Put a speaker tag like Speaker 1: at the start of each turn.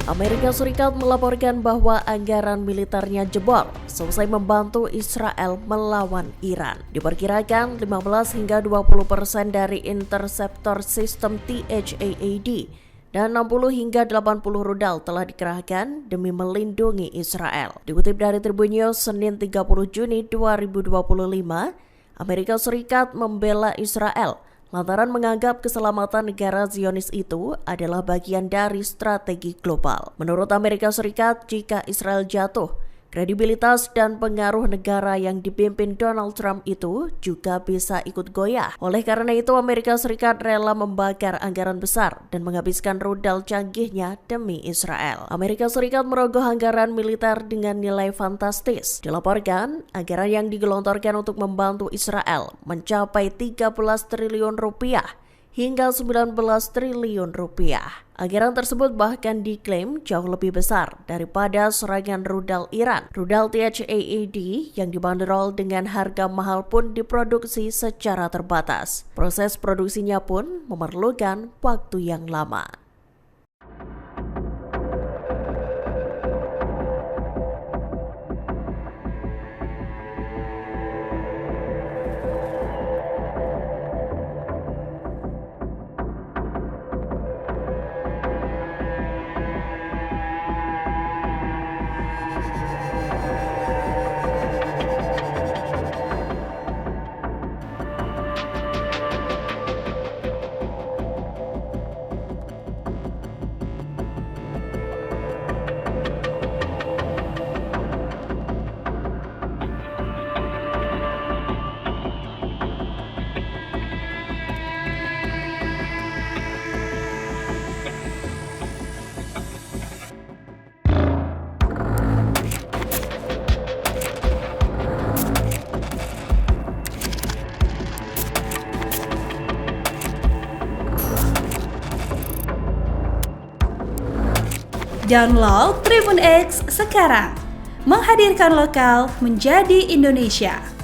Speaker 1: Amerika Serikat melaporkan bahwa anggaran militernya jebol selesai membantu Israel melawan Iran. Diperkirakan 15 hingga 20% dari interceptor sistem THAAD dan 60 hingga 80 rudal telah dikerahkan demi melindungi Israel. Dikutip dari Tribun News Senin 30 Juni 2025, Amerika Serikat membela Israel lantaran menganggap keselamatan negara Zionis itu adalah bagian dari strategi global. Menurut Amerika Serikat, jika Israel jatuh, kredibilitas dan pengaruh negara yang dipimpin Donald Trump itu juga bisa ikut goyah. Oleh karena itu, Amerika Serikat rela membakar anggaran besar dan menghabiskan rudal canggihnya demi Israel. Amerika Serikat merogoh anggaran militer dengan nilai fantastis. Dilaporkan, anggaran yang digelontorkan untuk membantu Israel mencapai 13 triliun rupiah hingga 19 triliun rupiah. Anggaran tersebut bahkan diklaim jauh lebih besar daripada serangan rudal Iran. Rudal THAAD yang dibanderol dengan harga mahal pun diproduksi secara terbatas. Proses produksinya pun memerlukan waktu yang lama.
Speaker 2: Download Tribun X sekarang, menghadirkan lokal menjadi Indonesia.